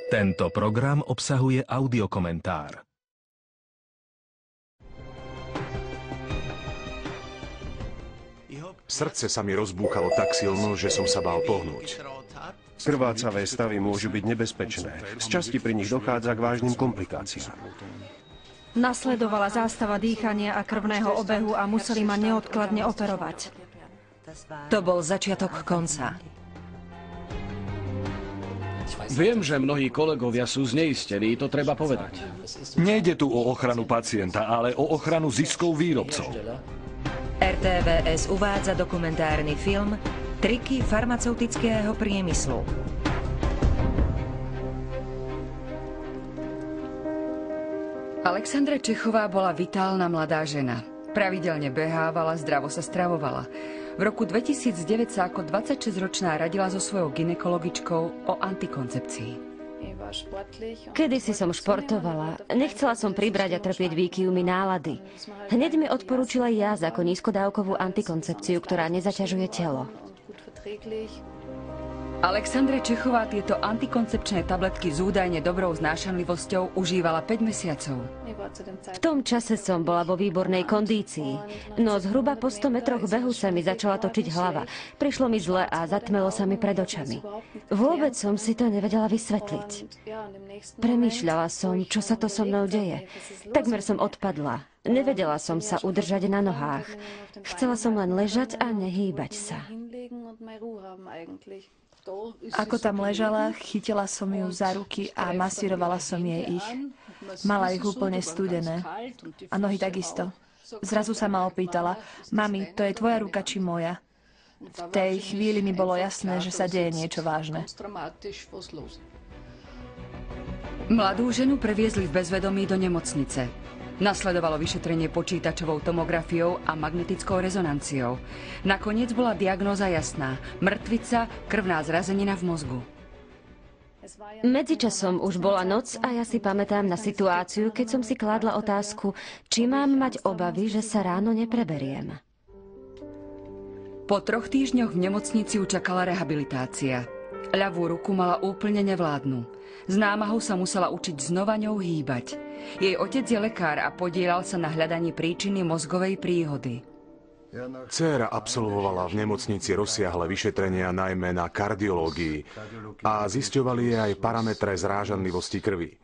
Tento program obsahuje audiokomentár. Srdce sa mi rozbúchalo tak silno, že som sa bál pohnúť. Krvácavé stavy môžu byť nebezpečné. Sčasti pri nich dochádza k vážnym komplikáciám. Nasledovala zástava dýchania a krvného obehu a museli ma neodkladne operovať. To bol začiatok konca. Viem, že mnohí kolegovia sú zneistení, to treba povedať. Nejde tu o ochranu pacienta, ale o ochranu ziskov výrobcov. RTVS uvádza dokumentárny film Triky farmaceutického priemyslu. Alexandra Čechová bola vitálna mladá žena. Pravidelne behávala, zdravo sa stravovala. V roku 2009 sa ako 26-ročná radila so svojou gynekologičkou o antikoncepcii. Kedysi som športovala. Nechcela som pribrať a trpieť výkyvmi nálady. Hneď mi odporúčila jazz ako nízkodávkovú antikoncepciu, ktorá nezaťažuje telo. Alexandra Čechová tieto antikoncepčné tabletky s údajne dobrou znášanlivosťou užívala 5 mesiacov. V tom čase som bola vo výbornej kondícii, no zhruba po 100 metroch behu sa mi začala točiť hlava. Prišlo mi zle a zatmelo sa mi pred očami. Vôbec som si to nevedela vysvetliť. Premýšľala som, čo sa to so mnou deje. Takmer som odpadla. Nevedela som sa udržať na nohách. Chcela som len ležať a nehýbať sa. Ako tam ležala, chytila som ju za ruky a masírovala som jej ich. Mala ich úplne studené. A nohy takisto. Zrazu sa ma opýtala: mami, to je tvoja ruka či moja? V tej chvíli mi bolo jasné, že sa deje niečo vážne. Mladú ženu previezli v bezvedomí do nemocnice. Nasledovalo vyšetrenie počítačovou tomografiou a magnetickou rezonanciou. Nakoniec bola diagnóza jasná. Mŕtvica, krvná zrazenina v mozgu. Medzičasom už bola noc a ja si pamätám na situáciu, keď som si kládla otázku, či mám mať obavy, že sa ráno nepreberiem. Po 3 týždňoch v nemocnici ju čakala rehabilitácia. Ľavú ruku mala úplne nevládnu. S námahou sa musela učiť znova ňou hýbať. Jej otec je lekár a podieľal sa na hľadaní príčiny mozgovej príhody. Dcéra absolvovala v nemocnici rozsiahle vyšetrenia najmä na kardiológii a zisťovali jej aj parametre zrážanlivosti krvi.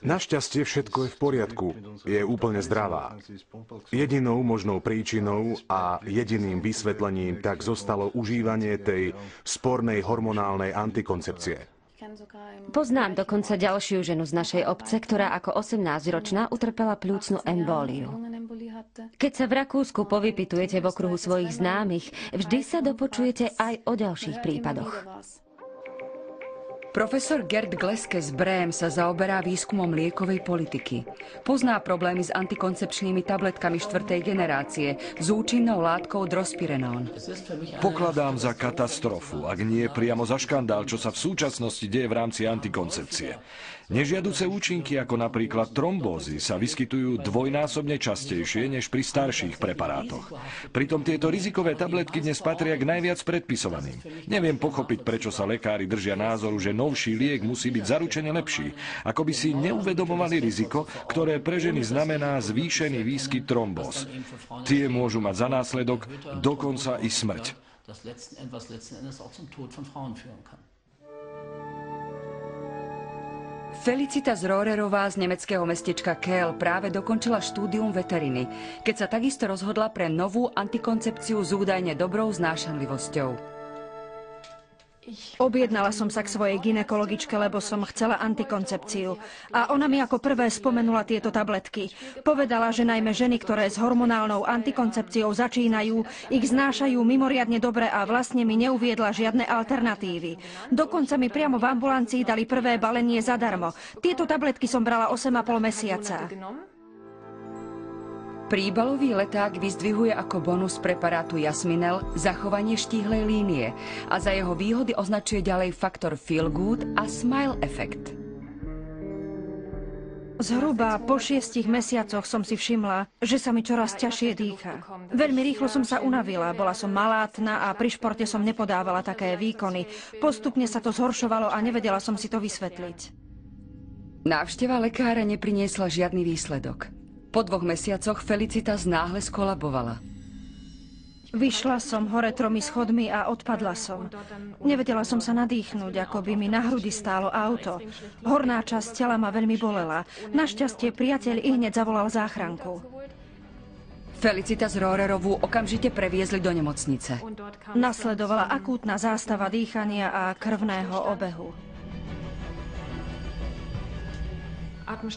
Našťastie všetko je v poriadku, je úplne zdravá. Jedinou možnou príčinou a jediným vysvetlením tak zostalo užívanie tej spornej hormonálnej antikoncepcie. Poznám dokonca ďalšiu ženu z našej obce, ktorá ako 18-ročná utrpela pľúcnu embóliu. Keď sa v Rakúsku povypitujete v okruhu svojich známych, vždy sa dopočujete aj o ďalších prípadoch. Profesor Gerd Gleske z Brém sa zaoberá výskumom liekovej politiky. Pozná problémy s antikoncepčnými tabletkami 4. generácie s účinnou látkou drospirenón. Pokladám za katastrofu, ak nie priamo za škandál, čo sa v súčasnosti deje v rámci antikoncepcie. Nežiaduce účinky, ako napríklad trombózy, sa vyskytujú dvojnásobne častejšie než pri starších preparátoch. Pritom tieto rizikové tabletky dnes patria k najviac predpisovaným. Neviem pochopiť, prečo sa lekári držia názoru, že novší liek musí byť zaručene lepší, ako by si neuvedomovali riziko, ktoré pre ženy znamená zvýšený výskyt trombóz. Tie môžu mať za následok dokonca i smrť. Felicita Zrohrerová z nemeckého mestečka Kehl práve dokončila štúdium veteriny, keď sa takisto rozhodla pre novú antikoncepciu s údajne dobrou znášanlivosťou. Objednala som sa k svojej gynekologičke, lebo som chcela antikoncepciu. A ona mi ako prvé spomenula tieto tabletky. Povedala, že najmä ženy, ktoré s hormonálnou antikoncepciou začínajú, ich znášajú mimoriadne dobre a vlastne mi neuviedla žiadne alternatívy. Dokonca mi priamo v ambulancii dali prvé balenie zadarmo. Tieto tabletky som brala 8,5 mesiaca. Príbalový leták vyzdvihuje ako bonus preparátu Jasminel zachovanie štíhlej línie a za jeho výhody označuje ďalej faktor feel good a smile effect. Zhruba po 6 mesiacoch som si všimla, že sa mi čoraz ťažšie dýcha. Veľmi rýchlo som sa unavila, bola som malátna a pri športe som nepodávala také výkony. Postupne sa to zhoršovalo a nevedela som si to vysvetliť. Návšteva lekára nepriniesla žiadny výsledok. Po 2 mesiacoch Felicitas náhle skolabovala. Vyšla som hore 3 schodmi a odpadla som. Nevedela som sa nadýchnuť, ako by mi na hrudi stálo auto. Horná časť tela ma veľmi bolela. Našťastie priateľ ihneď zavolal záchranku. Felicitas Rohrerovú okamžite previezli do nemocnice. Nasledovala akútna zástava dýchania a krvného obehu.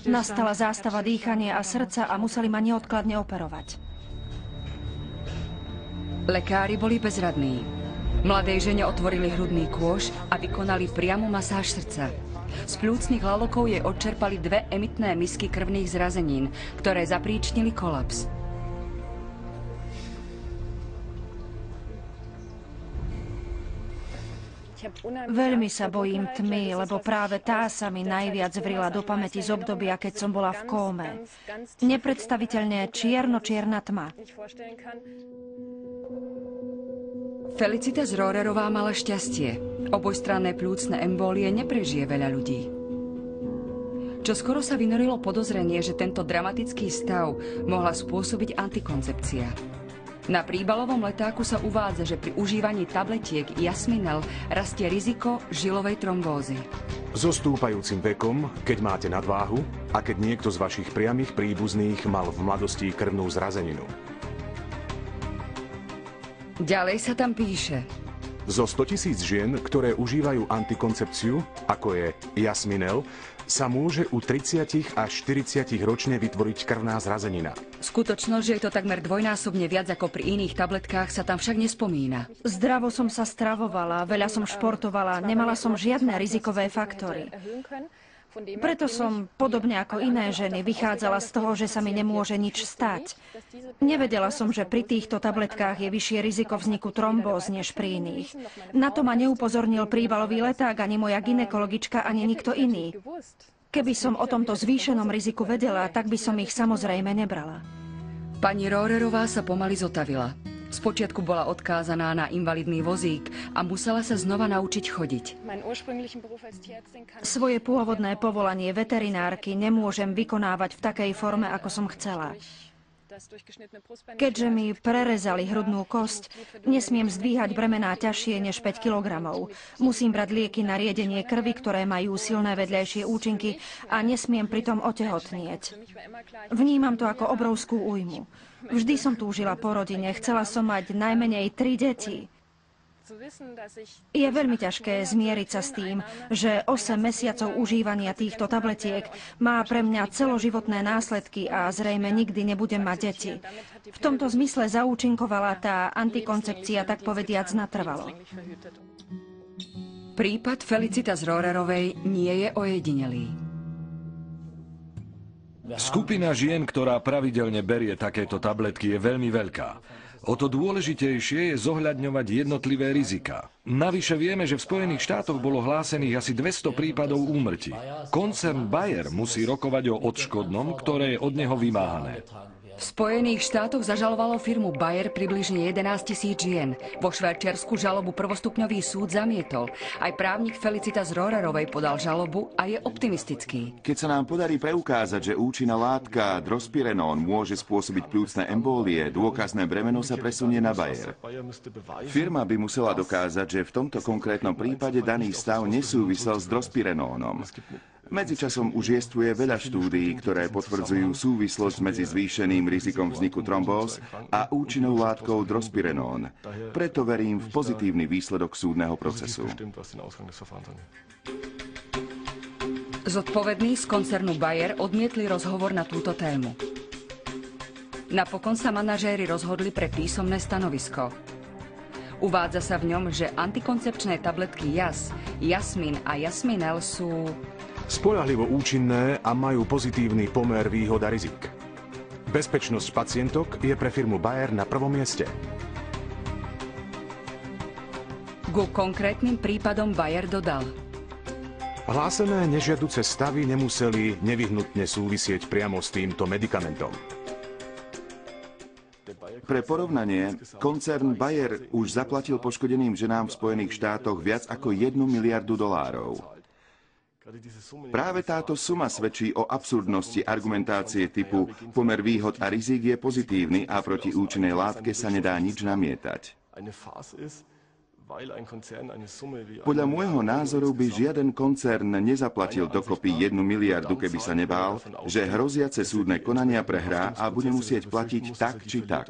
Nastala zástava dýchania a srdca a museli ma neodkladne operovať. Lekári boli bezradní. Mladej žene otvorili hrudný kôš a vykonali priamu masáž srdca. Z pľúcnych lalokov jej odčerpali 2 emitné misky krvných zrazenín, ktoré zapríčnili kolaps. Veľmi sa bojím tmy, lebo práve tá sa mi najviac vrila do pamäti z obdobia, keď som bola v kóme. Nepredstaviteľne čierno-čierna tma. Felicitas Rohrerová mala šťastie. Obojstranné pľúcne embólie neprežije veľa ľudí. Čoskoro sa vynorilo podozrenie, že tento dramatický stav mohla spôsobiť antikoncepcia. Na príbalovom letáku sa uvádza, že pri užívaní tabletiek Jasminel rastie riziko žilovej trombózy. So stúpajúcim vekom, keď máte nadváhu a keď niekto z vašich priamych príbuzných mal v mladosti krvnú zrazeninu. Ďalej sa tam píše: Zo 100 000 žien, ktoré užívajú antikoncepciu, ako je Jasminel, sa môže u 30 až 40 ročne vytvoriť krvná zrazenina. Skutočnosť, že je to takmer dvojnásobne viac ako pri iných tabletkách, sa tam však nespomína. Zdravo som sa stravovala, veľa som športovala, nemala som žiadne rizikové faktory. Preto som, podobne ako iné ženy, vychádzala z toho, že sa mi nemôže nič stať. Nevedela som, že pri týchto tabletkách je vyššie riziko vzniku trombóz než pri iných. Na to ma neupozornil príbalový leták, ani moja gynekologička, ani nikto iný. Keby som o tomto zvýšenom riziku vedela, tak by som ich samozrejme nebrala. Pani Rohrerová sa pomaly zotavila. Spočiatku bola odkázaná na invalidný vozík a musela sa znova naučiť chodiť. Svoje pôvodné povolanie veterinárky nemôžem vykonávať v takej forme, ako som chcela. Keďže mi prerezali hrudnú kosť, nesmiem zdvíhať bremená ťažšie než 5 kilogramov. Musím brať lieky na riedenie krvi, ktoré majú silné vedľajšie účinky a nesmiem pritom otehotnieť. Vnímam to ako obrovskú újmu. Vždy som túžila po rodine, chcela som mať najmenej 3 deti. Je veľmi ťažké zmieriť sa s tým, že 8 mesiacov užívania týchto tabletiek má pre mňa celoživotné následky a zrejme nikdy nebudem mať deti. V tomto zmysle zaúčinkovala tá antikoncepcia, tak povediac, natrvalo. Prípad Felicitas Rohrerovej nie je ojedinelý. Skupina žien, ktorá pravidelne berie takéto tabletky, je veľmi veľká. O to dôležitejšie je zohľadňovať jednotlivé rizika. Navyše vieme, že v Spojených štátoch bolo hlásených asi 200 prípadov úmrtí. Koncern Bayer musí rokovať o odškodnom, ktoré je od neho vymáhané. V Spojených štátoch zažalovalo firmu Bayer približne 11 000 žien. Vo Švajčiarsku žalobu prvostupňový súd zamietol. Aj právnik Felicitas Rohrerovej podal žalobu a je optimistický. Keď sa nám podarí preukázať, že účinná látka drospirenón môže spôsobiť pľúcne embólie, dôkazné bremeno sa presunie na Bayer. Firma by musela dokázať, že v tomto konkrétnom prípade daný stav nesúvisel s drospirenónom. Medzičasom už jestvuje veľa štúdií, ktoré potvrdzujú súvislosť medzi zvýšeným rizikom vzniku trombóz a účinnou látkou drospirenón. Preto verím v pozitívny výsledok súdneho procesu. Zodpovední z koncernu Bayer odmietli rozhovor na túto tému. Napokon sa manažéri rozhodli pre písomné stanovisko. Uvádza sa v ňom, že antikoncepčné tabletky Jasmin a Jasminel sú spoľahlivo účinné a majú pozitívny pomer výhod a rizik. Bezpečnosť pacientok je pre firmu Bayer na prvom mieste. Ku konkrétnym prípadom Bayer dodal: Hlásené nežiaduce stavy nemuseli nevyhnutne súvisieť priamo s týmto medikamentom. Pre porovnanie, koncern Bayer už zaplatil poškodeným ženám v Spojených štátoch viac ako $1 miliardu. Práve táto suma svedčí o absurdnosti argumentácie typu pomer výhod a rizík je pozitívny a proti účinnej látke sa nedá nič namietať. Podľa môjho názoru by žiaden koncern nezaplatil dokopy 1 miliardu, keby sa nebál, že hroziace súdne konania prehrá a bude musieť platiť tak či tak.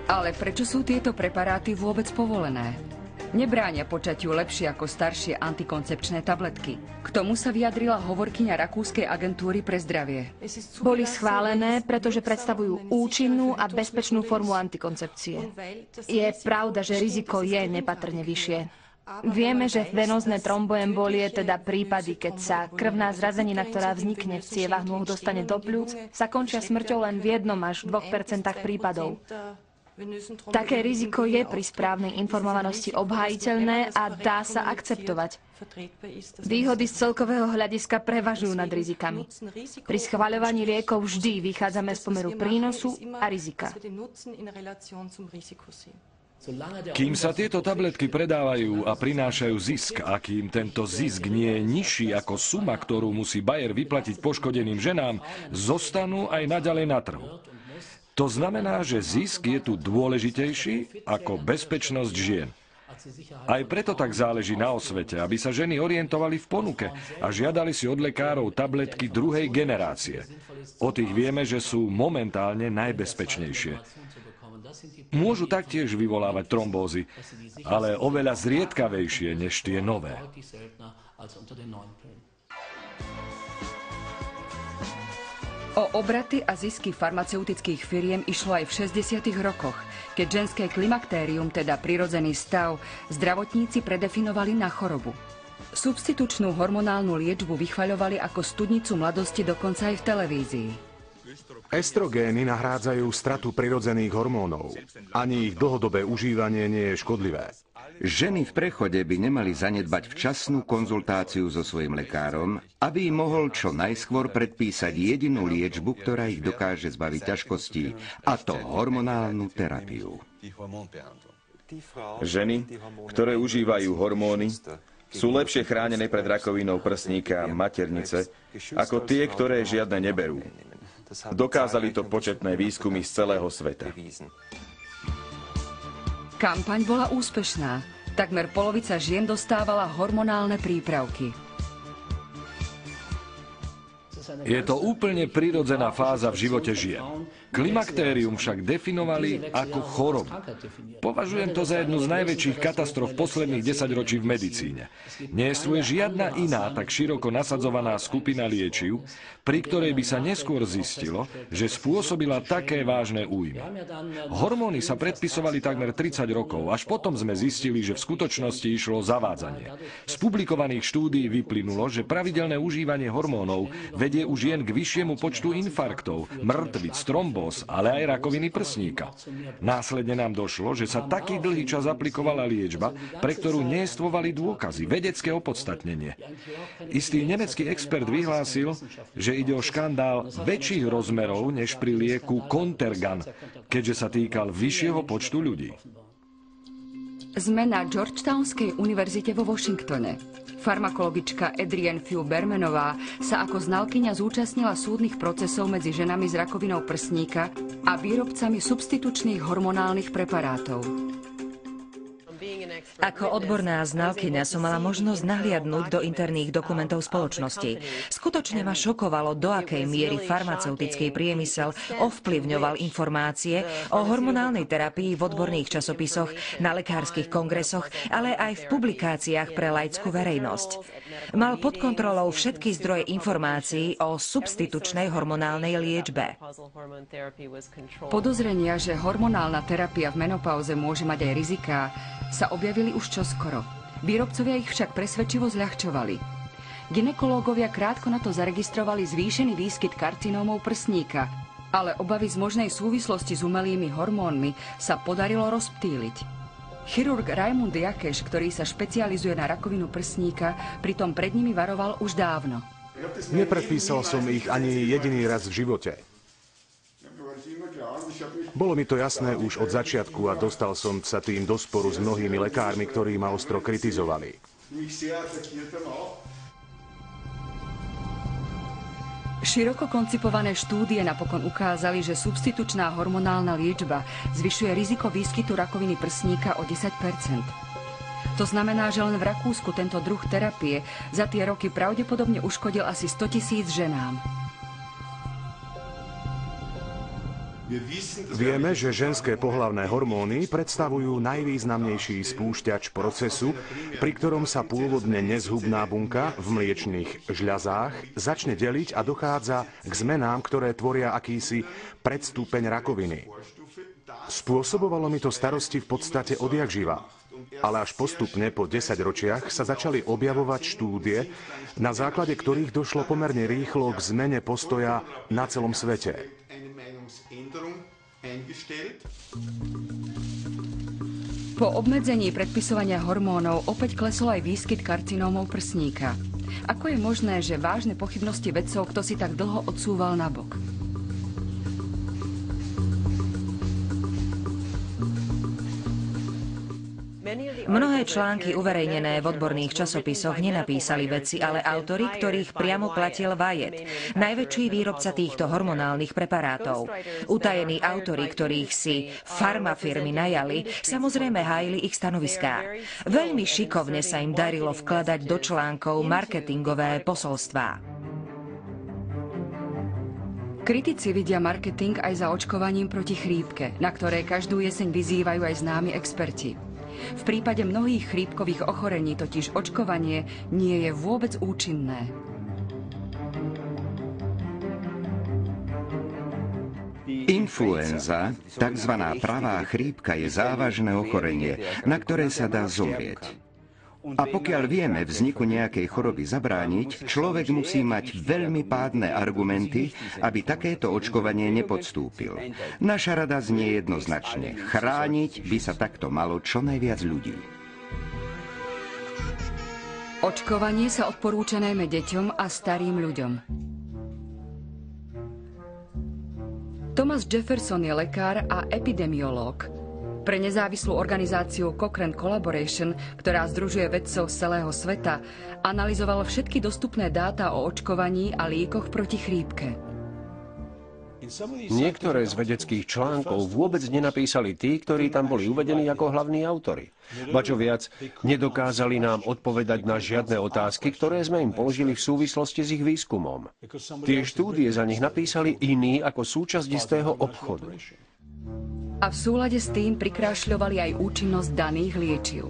Ale prečo sú tieto preparáty vôbec povolené? Nebránia počatiu lepšie ako staršie antikoncepčné tabletky. K tomu sa vyjadrila hovorkyňa Rakúskej agentúry pre zdravie. Boli schválené, pretože predstavujú účinnú a bezpečnú formu antikoncepcie. Je pravda, že riziko je nepatrne vyššie. Vieme, že venózne tromboembolie, teda prípady, keď sa krvná zrazenina, ktorá vznikne v cievach nôh, dostane do pľúc, sa končia smrťou len v 1 až 2% prípadov. Také riziko je pri správnej informovanosti obhájiteľné a dá sa akceptovať. Výhody z celkového hľadiska prevažujú nad rizikami. Pri schvaľovaní liekov vždy vychádzame z pomeru prínosu a rizika. Kým sa tieto tabletky predávajú a prinášajú zisk a kým tento zisk nie je nižší ako suma, ktorú musí Bayer vyplatiť poškodeným ženám, zostanú aj naďalej na trhu. To znamená, že zisk je tu dôležitejší ako bezpečnosť žien. Aj preto tak záleží na osvete, aby sa ženy orientovali v ponuke a žiadali si od lekárov tabletky druhej generácie. O tých vieme, že sú momentálne najbezpečnejšie. Môžu taktiež vyvolávať trombózy, ale oveľa zriedkavejšie než tie nové. O obraty a zisky farmaceutických firiem išlo aj v 60. rokoch, keď ženské klimaktérium, teda prirodzený stav, zdravotníci predefinovali na chorobu. Substitučnú hormonálnu liečbu vychvaľovali ako studnicu mladosti dokonca aj v televízii. Estrogény nahrádzajú stratu prirodzených hormónov. Ani ich dlhodobé užívanie nie je škodlivé. Ženy v prechode by nemali zanedbať včasnú konzultáciu so svojím lekárom, aby im mohol čo najskôr predpísať jedinú liečbu, ktorá ich dokáže zbaviť ťažkostí, a to hormonálnu terapiu. Ženy, ktoré užívajú hormóny, sú lepšie chránené pred rakovinou prsníka a maternice ako tie, ktoré žiadne neberú. Dokázali to početné výskumy z celého sveta. Kampaň bola úspešná. Takmer polovica žien dostávala hormonálne prípravky. Je to úplne prirodzená fáza v živote žien. Klimaktérium však definovali ako chorobu. Považujem to za jednu z najväčších katastrof posledných 10 ročí v medicíne. Neexistuje žiadna iná tak široko nasadzovaná skupina liečiv, pri ktorej by sa neskôr zistilo, že spôsobila také vážne újmy. Hormóny sa predpisovali takmer 30 rokov, až potom sme zistili, že v skutočnosti išlo o zavádzanie. Z publikovaných štúdií vyplynulo, že pravidelné užívanie hormónov vedie u žien k vyššiemu počtu infarktov, mŕtvic, trombóz, ale aj rakoviny prsníka. Následne nám došlo, že sa taký dlhý čas aplikovala liečba, pre ktorú nejestvovali dôkazy, vedecké opodstatnenie. Istý nemecký expert vyhlásil, že ide o škandál väčších rozmerov než pri lieku Contergan, keďže sa týkal vyššieho počtu ľudí. Sme na Georgetownskej univerzite vo Washingtone. Farmakologička Adrienne Few-Bermanová sa ako znalkyňa zúčastnila súdnych procesov medzi ženami s rakovinou prsníka a výrobcami substitučných hormonálnych preparátov. Ako odborná znalkyňa som mala možnosť nahliadnúť do interných dokumentov spoločnosti. Skutočne ma šokovalo, do akej miery farmaceutický priemysel ovplyvňoval informácie o hormonálnej terapii v odborných časopisoch, na lekárskych kongresoch, ale aj v publikáciách pre laickú verejnosť. Mal pod kontrolou všetky zdroje informácií o substitučnej hormonálnej liečbe. Podozrenia, že hormonálna terapia v menopauze môže mať aj riziká, sa objavili už čoskoro. Výrobcovia ich však presvedčivo zľahčovali. Gynekológovia krátko na to zaregistrovali zvýšený výskyt karcinómov prsníka, ale obavy z možnej súvislosti s umelými hormónmi sa podarilo rozptýliť. Chirurg Raimund Jakeš, ktorý sa špecializuje na rakovinu prsníka, pritom pred nimi varoval už dávno. Nepredpísal som ich ani jediný raz v živote. Bolo mi to jasné už od začiatku a dostal som sa tým do sporu s mnohými lekármi, ktorí ma ostro kritizovali. Široko koncipované štúdie napokon ukázali, že substitučná hormonálna liečba zvyšuje riziko výskytu rakoviny prsníka o 10%. To znamená, že len v Rakúsku tento druh terapie za tie roky pravdepodobne uškodil asi 100 000 ženám. Vieme, že ženské pohlavné hormóny predstavujú najvýznamnejší spúšťač procesu, pri ktorom sa pôvodne nezhubná bunka v mliečnych žľazách začne deliť a dochádza k zmenám, ktoré tvoria akýsi predstupeň rakoviny. Spôsobovalo mi to starosti v podstate odjak živa. Ale až postupne po 10 ročiach sa začali objavovať štúdie, na základe ktorých došlo pomerne rýchlo k zmene postoja na celom svete. Po obmedzení predpisovania hormónov opäť klesol aj výskyt karcinómov prsníka. Ako je možné, že vážne pochybnosti vedcov kto si tak dlho odsúval nabok? Mnohé články uverejnené v odborných časopisoch nenapísali vedci, ale autori, ktorých priamo platil Wyeth, najväčší výrobca týchto hormonálnych preparátov. Utajení autori, ktorých si farmafirmy najali, samozrejme hájili ich stanoviská. Veľmi šikovne sa im darilo vkladať do článkov marketingové posolstvá. Kritici vidia marketing aj za očkovaním proti chrípke, na ktoré každú jeseň vyzývajú aj známi experti. V prípade mnohých chrípkových ochorení totiž očkovanie nie je vôbec účinné. Influenza, takzvaná pravá chrípka, je závažné ochorenie, na ktoré sa dá zomrieť. A pokiaľ vieme vzniku nejakej choroby zabrániť, človek musí mať veľmi pádne argumenty, aby takéto očkovanie nepodstúpil. Naša rada znie jednoznačne. Chrániť by sa takto malo čo najviac ľudí. Očkovanie sa odporúča najmä deťom a starým ľuďom. Thomas Jefferson je lekár a epidemiológ. Pre nezávislú organizáciu Cochrane Collaboration, ktorá združuje vedcov z celého sveta, analyzoval všetky dostupné dáta o očkovaní a liekoch proti chrípke. Niektoré z vedeckých článkov vôbec nenapísali tí, ktorí tam boli uvedení ako hlavní autori. Ba čo viac, nedokázali nám odpovedať na žiadne otázky, ktoré sme im položili v súvislosti s ich výskumom. Tie štúdie za nich napísali iní ako súčasť istého obchodu. A v súlade s tým prikrášľovali aj účinnosť daných liečiv.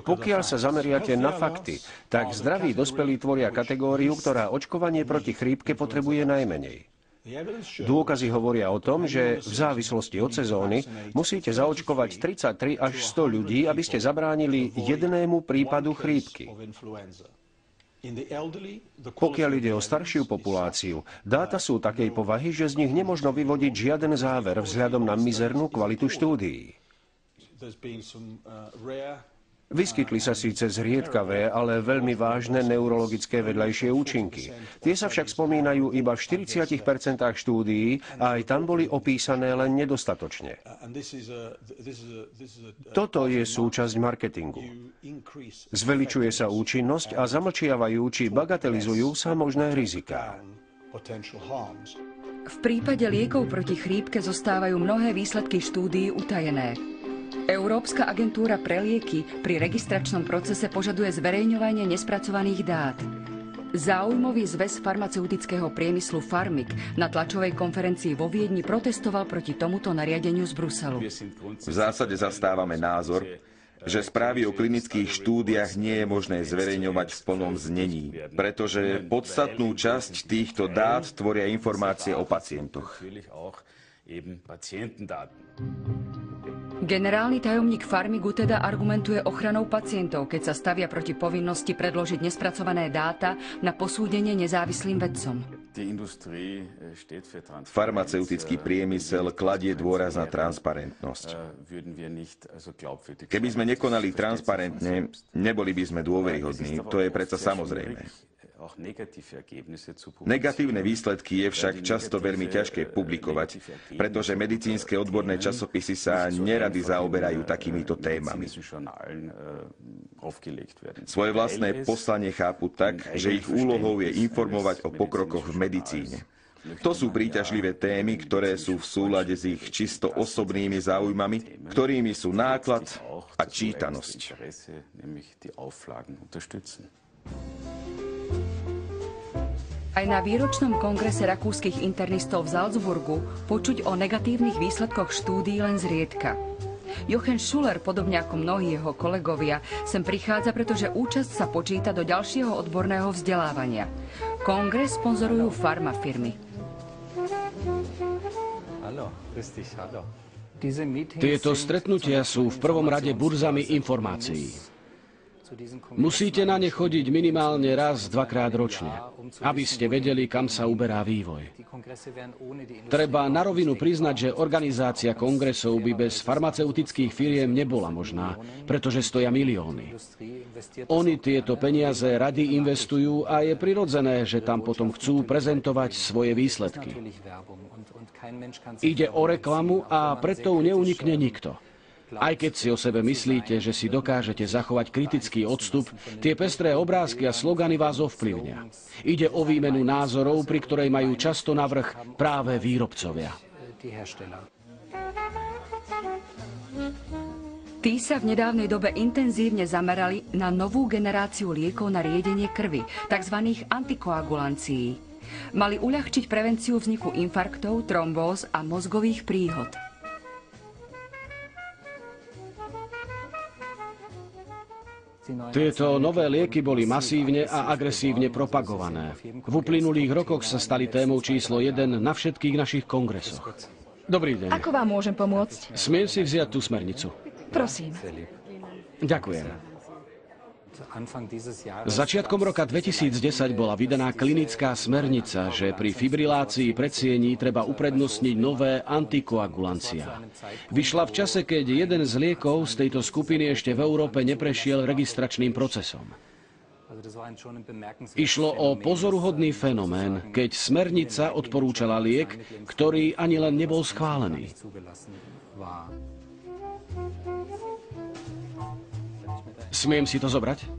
Pokiaľ sa zameriate na fakty, tak zdraví dospelí tvoria kategóriu, ktorá očkovanie proti chrípke potrebuje najmenej. Dôkazy hovoria o tom, že v závislosti od sezóny musíte zaočkovať 33 až 100 ľudí, aby ste zabránili jednému prípadu chrípky. Pokiaľ ide o staršiu populáciu, dáta sú takej povahy, že z nich nemožno vyvodiť žiaden záver vzhľadom na mizernú kvalitu štúdií. Vyskytli sa síce zriedkavé, ale veľmi vážne neurologické vedľajšie účinky. Tie sa však spomínajú iba v 40% štúdií a aj tam boli opísané len nedostatočne. Toto je súčasť marketingu. Zveličuje sa účinnosť a zamlčiavajú či bagatelizujú sa možné riziká. V prípade liekov proti chrípke zostávajú mnohé výsledky štúdií utajené. Európska agentúra pre lieky pri registračnom procese požaduje zverejňovanie nespracovaných dát. Záujmový zväz farmaceutického priemyslu Farmik na tlačovej konferencii vo Viedni protestoval proti tomuto nariadeniu z Bruselu. V zásade zastávame názor, že správy o klinických štúdiách nie je možné zverejňovať v plnom znení, pretože podstatnú časť týchto dát tvoria informácie o pacientoch. Generálny tajomník Farmigu teda argumentuje ochranou pacientov, keď sa stavia proti povinnosti predložiť nespracované dáta na posúdenie nezávislým vedcom. Farmaceutický priemysel kladie dôraz na transparentnosť. Keby sme nekonali transparentne, neboli by sme dôveryhodní. To je predsa samozrejme. Negatívne výsledky je však často veľmi ťažké publikovať, pretože medicínske odborné časopisy sa nerady zaoberajú takýmito témami. Svoje vlastné poslanie chápu tak, že ich úlohou je informovať o pokrokoch v medicíne. To sú príťažlivé témy, ktoré sú v súlade s ich čisto osobnými záujmami, ktorými sú náklad a čítanosť. Aj na výročnom kongrese rakúskych internistov v Salzburgu počuť o negatívnych výsledkoch štúdií len zriedka. Jochen Schuller, podobne ako mnohí jeho kolegovia, sem prichádza, pretože účasť sa počíta do ďalšieho odborného vzdelávania. Kongres sponzorujú farmafirmy. Tieto stretnutia sú v prvom rade burzami informácií. Musíte na ne chodiť minimálne raz, dvakrát ročne, aby ste vedeli, kam sa uberá vývoj. Treba na rovinu priznať, že organizácia kongresov by bez farmaceutických firiem nebola možná, pretože stoja milióny. Oni tieto peniaze radi investujú a je prirodzené, že tam potom chcú prezentovať svoje výsledky. Ide o reklamu a preto neunikne nikto. Aj keď si o sebe myslíte, že si dokážete zachovať kritický odstup, tie pestré obrázky a slogany vás ovplyvnia. Ide o výmenu názorov, pri ktorej majú často navrch práve výrobcovia. Tí sa v nedávnej dobe intenzívne zamerali na novú generáciu liekov na riedenie krvi, tzv. Antikoagulancií. Mali uľahčiť prevenciu vzniku infarktov, trombóz a mozgových príhod. Tieto nové lieky boli masívne a agresívne propagované. V uplynulých rokoch sa stali témou číslo 1 na všetkých našich kongresoch. Dobrý deň. Ako vám môžem pomôcť? Smiem si vziať tú smernicu? Prosím. Ďakujem. Začiatkom roka 2010 bola vydaná klinická smernica, že pri fibrilácii predsiení treba uprednostniť nové antikoagulancia. Vyšla v čase, keď jeden z liekov z tejto skupiny ešte v Európe neprešiel registračným procesom. Išlo o pozoruhodný fenomén, keď smernica odporúčala liek, ktorý ani len nebol schválený. Smiem si to zobrať?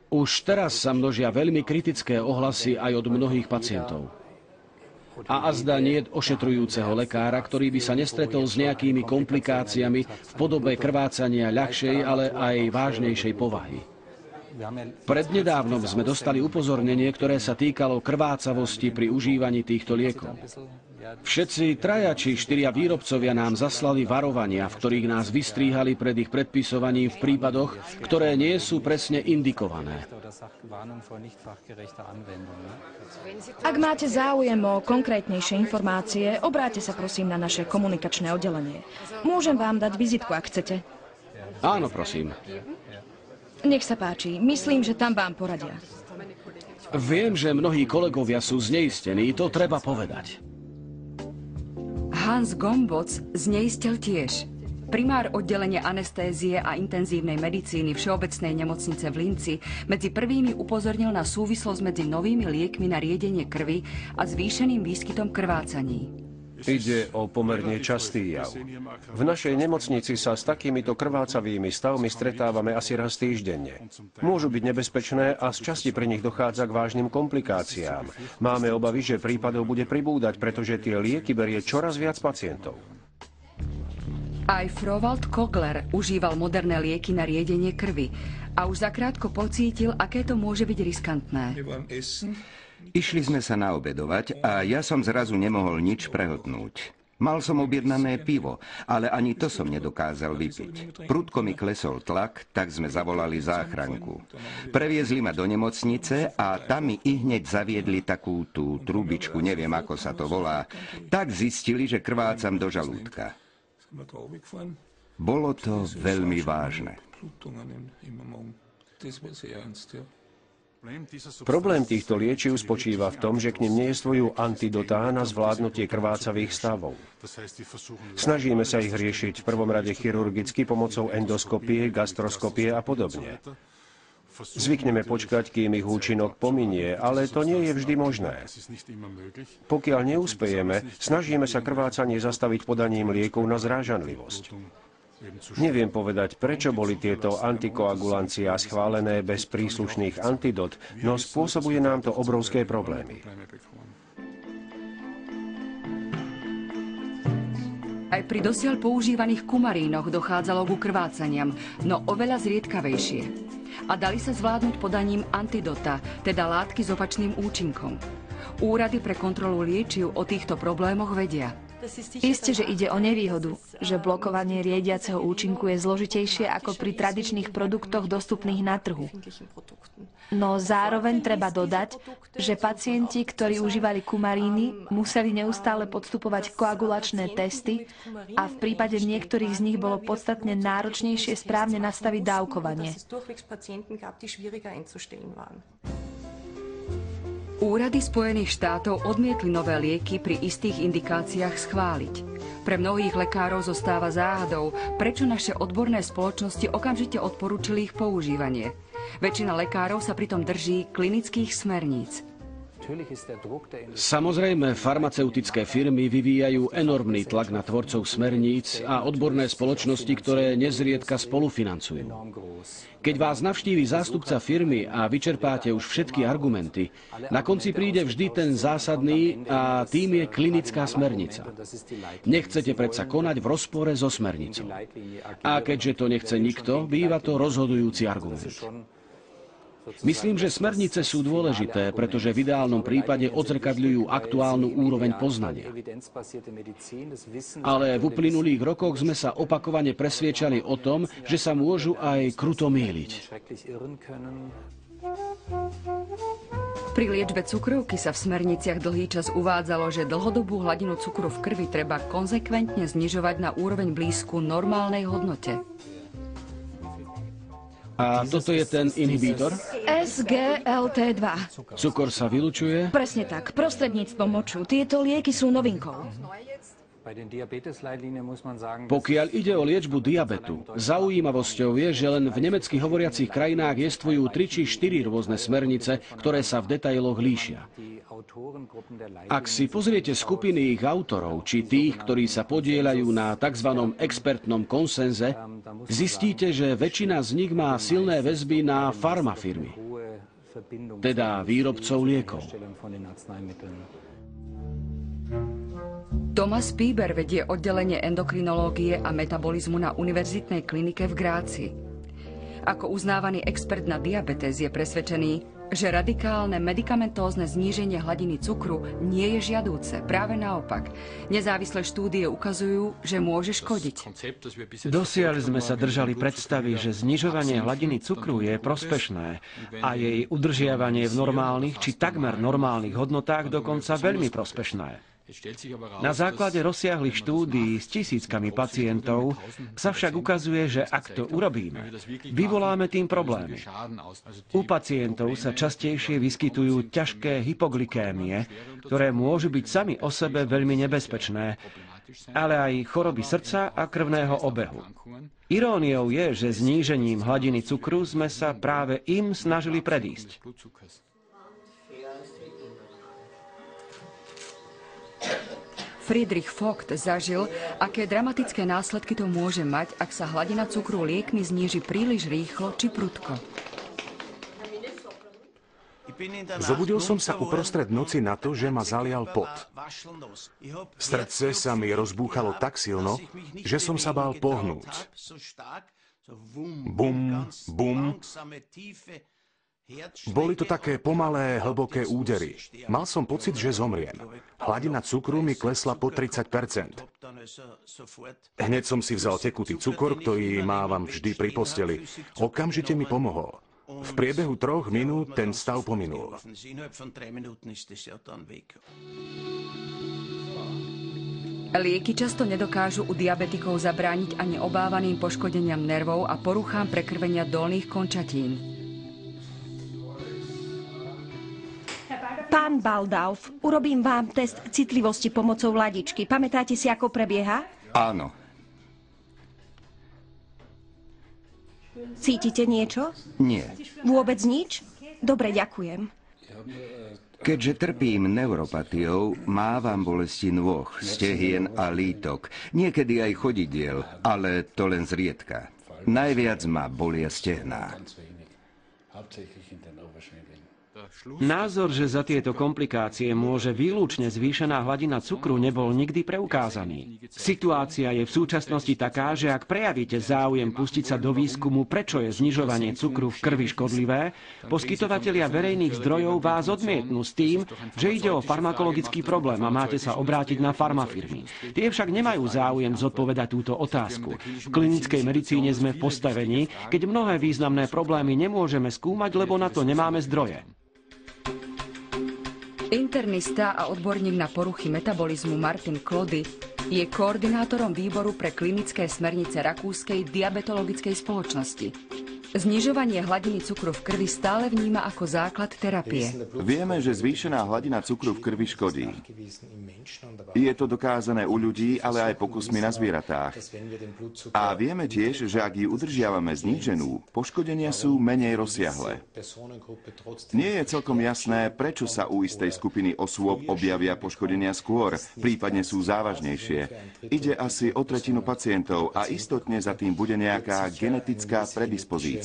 Už teraz sa množia veľmi kritické ohlasy aj od mnohých pacientov. A azda niet ošetrujúceho lekára, ktorý by sa nestretol s nejakými komplikáciami v podobe krvácania ľahšej, ale aj vážnejšej povahy. Prednedávnom sme dostali upozornenie, ktoré sa týkalo krvácavosti pri užívaní týchto liekov. Všetci 3 či 4 výrobcovia nám zaslali varovania, v ktorých nás vystríhali pred ich predpisovaním v prípadoch, ktoré nie sú presne indikované. Ak máte záujem o konkrétnejšie informácie, obráťte sa prosím na naše komunikačné oddelenie. Môžem vám dať vizitku, ak chcete. Áno, prosím. Nech sa páči, myslím, že tam vám poradia. Viem, že mnohí kolegovia sú zneistení, to treba povedať. Hans Gomboc zneistel tiež. Primár oddelenia anestézie a intenzívnej medicíny Všeobecnej nemocnice v Linci medzi prvými upozornil na súvislosť medzi novými liekmi na riedenie krvi a zvýšeným výskytom krvácaní. Ide o pomerne častý jav. V našej nemocnici sa s takýmito krvácavými stavmi stretávame asi raz týždenne. Môžu byť nebezpečné a z časti pri nich dochádza k vážnym komplikáciám. Máme obavy, že prípadov bude pribúdať, pretože tie lieky berie čoraz viac pacientov. Aj Frowald Kogler užíval moderné lieky na riedenie krvi a už zakrátko pocítil, aké to môže byť riskantné. Išli sme sa naobedovať a ja som zrazu nemohol nič prehltnúť. Mal som objednané pivo, ale ani to som nedokázal vypiť. Prudko mi klesol tlak, tak sme zavolali záchranku. Previezli ma do nemocnice a tam mi ihneď zaviedli takú tú trubičku, neviem ako sa to volá. Tak zistili, že krvácam do žalúdka. Bolo to veľmi vážne. Problém týchto liečiv spočíva v tom, že k nim neestvujú antidotá na zvládnutie krvácavých stavov. Snažíme sa ich riešiť v prvom rade chirurgicky pomocou endoskopie, gastroskopie a podobne. Zvykneme počkať, kým ich účinok pominie, ale to nie je vždy možné. Pokiaľ neúspejeme, snažíme sa krvácanie zastaviť podaním liekov na zrážanlivosť. Neviem povedať, prečo boli tieto antikoagulancia schválené bez príslušných antidot, no spôsobuje nám to obrovské problémy. Aj pri dosiaľ používaných kumarínoch dochádzalo ku krvácaniam, no oveľa zriedkavejšie. A dali sa zvládnuť podaním antidota, teda látky s opačným účinkom. Úrady pre kontrolu liečiv o týchto problémoch vedia. Isté, že ide o nevýhodu, že blokovanie riediaceho účinku je zložitejšie ako pri tradičných produktoch dostupných na trhu. No zároveň treba dodať, že pacienti, ktorí užívali kumaríny, museli neustále podstupovať koagulačné testy a v prípade niektorých z nich bolo podstatne náročnejšie správne nastaviť dávkovanie. Úrady Spojených štátov odmietli nové lieky pri istých indikáciách schváliť. Pre mnohých lekárov zostáva záhadou, prečo naše odborné spoločnosti okamžite odporúčili ich používanie. Väčšina lekárov sa pritom drží klinických smerníc. Samozrejme, farmaceutické firmy vyvíjajú enormný tlak na tvorcov smerníc a odborné spoločnosti, ktoré nezriedka spolufinancujú. Keď vás navštíví zástupca firmy a vyčerpáte už všetky argumenty, na konci príde vždy ten zásadný a tým je klinická smernica. Nechcete predsa konať v rozpore so smernicou. A keďže to nechce nikto, býva to rozhodujúci argument. Myslím, že smernice sú dôležité, pretože v ideálnom prípade odzrkadľujú aktuálnu úroveň poznania. Ale v uplynulých rokoch sme sa opakovane presviečali o tom, že sa môžu aj kruto myliť. Pri liečbe cukrovky sa v smerniciach dlhý čas uvádzalo, že dlhodobú hladinu cukru v krvi treba konzekventne znižovať na úroveň blízku normálnej hodnote. A toto je ten inhibítor? SGLT2. Cukor sa vylučuje? Presne tak, prostredníctvom moču. Tieto lieky sú novinkou. Pokiaľ ide o liečbu diabetu, zaujímavosťou je, že len v nemecky hovoriacich krajinách jestvujú 3 či 4 rôzne smernice, ktoré sa v detailoch líšia. Ak si pozriete skupiny ich autorov, či tých, ktorí sa podieľajú na tzv. Expertnom konsenze, zistíte, že väčšina z nich má silné väzby na farmafirmy, teda výrobcov liekov. Thomas Pieber vedie oddelenie endokrinológie a metabolizmu na univerzitnej klinike v Gráci. Ako uznávaný expert na diabetes je presvedčený, že radikálne medikamentózne zníženie hladiny cukru nie je žiadúce. Práve naopak. Nezávislé štúdie ukazujú, že môže škodiť. Dosiaľ sme sa držali predstavy, že znižovanie hladiny cukru je prospešné a jej udržiavanie v normálnych či takmer normálnych hodnotách dokonca veľmi prospešné. Na základe rozsiahlych štúdií s tisíckami pacientov sa však ukazuje, že ak to urobíme, vyvoláme tým problémy. U pacientov sa častejšie vyskytujú ťažké hypoglykémie, ktoré môžu byť sami o sebe veľmi nebezpečné, ale aj choroby srdca a krvného obehu. Iróniou je, že znížením hladiny cukru sme sa práve im snažili predísť. Friedrich Vogt zažil, aké dramatické následky to môže mať, ak sa hladina cukru liekmi zníži príliš rýchlo či prudko. Zobudil som sa uprostred noci na to, že ma zalial pot. Srdce sa mi rozbúchalo tak silno, že som sa bál pohnúť. Bum, bum. Boli to také pomalé, hlboké údery. Mal som pocit, že zomriem. Hladina cukru mi klesla po 30%. Hneď som si vzal tekutý cukor, ktorý mávam vždy pri posteli. Okamžite mi pomohol. V priebehu 3 minút ten stav pominul. Lieky často nedokážu u diabetikov zabrániť ani obávaným poškodeniam nervov a poruchám prekrvenia dolných končatín. Pán Baldauf, urobím vám test citlivosti pomocou ladičky. Pamätáte si, ako prebieha? Áno. Cítite niečo? Nie. Vôbec nič? Dobre, ďakujem. Keďže trpím neuropatiou, mávam bolesti nôh, stehien a lítok. Niekedy aj chodidiel, ale to len zriedka. Najviac ma bolia stehná. Názor, že za tieto komplikácie môže výlučne zvýšená hladina cukru, nebol nikdy preukázaný. Situácia je v súčasnosti taká, že ak prejavíte záujem pustiť sa do výskumu, prečo je znižovanie cukru v krvi škodlivé, poskytovatelia verejných zdrojov vás odmietnú s tým, že ide o farmakologický problém a máte sa obrátiť na farmafirmy. Tie však nemajú záujem zodpovedať túto otázku. V klinickej medicíne sme v postavení, keď mnohé významné problémy nemôžeme skúmať, lebo na to nemáme zdroje. Internista a odborník na poruchy metabolizmu Martin Klody je koordinátorom výboru pre klinické smernice Rakúskej diabetologickej spoločnosti. Znižovanie hladiny cukru v krvi stále vníma ako základ terapie. Vieme, že zvýšená hladina cukru v krvi škodí. Je to dokázané u ľudí, ale aj pokusmi na zvieratách. A vieme tiež, že ak ju udržiavame zníženú, poškodenia sú menej rozsiahle. Nie je celkom jasné, prečo sa u istej skupiny osôb objavia poškodenia skôr, prípadne sú závažnejšie. Ide asi o tretinu pacientov a istotne za tým bude nejaká genetická predispozícia.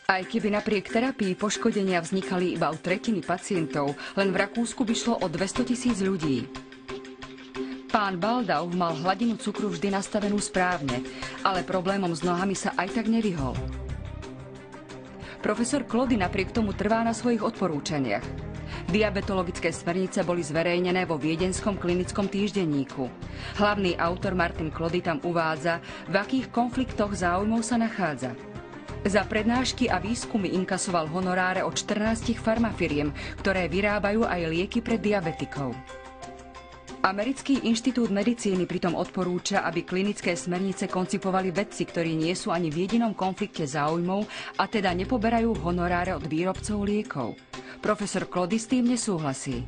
Aj keby napriek terapii poškodenia vznikali iba u tretiny pacientov, len v Rakúsku by šlo o 200 000 ľudí. Pán Baldauf mal hladinu cukru vždy nastavenú správne, ale problémom s nohami sa aj tak nevyhol. Profesor Klody napriek tomu trvá na svojich odporúčaniach. Diabetologické smernice boli zverejnené vo viedenskom klinickom týždenníku. Hlavný autor Martin Klody tam uvádza, v akých konfliktoch záujmov sa nachádza. Za prednášky a výskumy inkasoval honoráre od 14 farmafiriem, ktoré vyrábajú aj lieky pre diabetikov. Americký inštitút medicíny pritom odporúča, aby klinické smernice koncipovali vedci, ktorí nie sú ani v jedinom konflikte záujmov a teda nepoberajú honoráre od výrobcov liekov. Profesor Klody s tým nesúhlasí.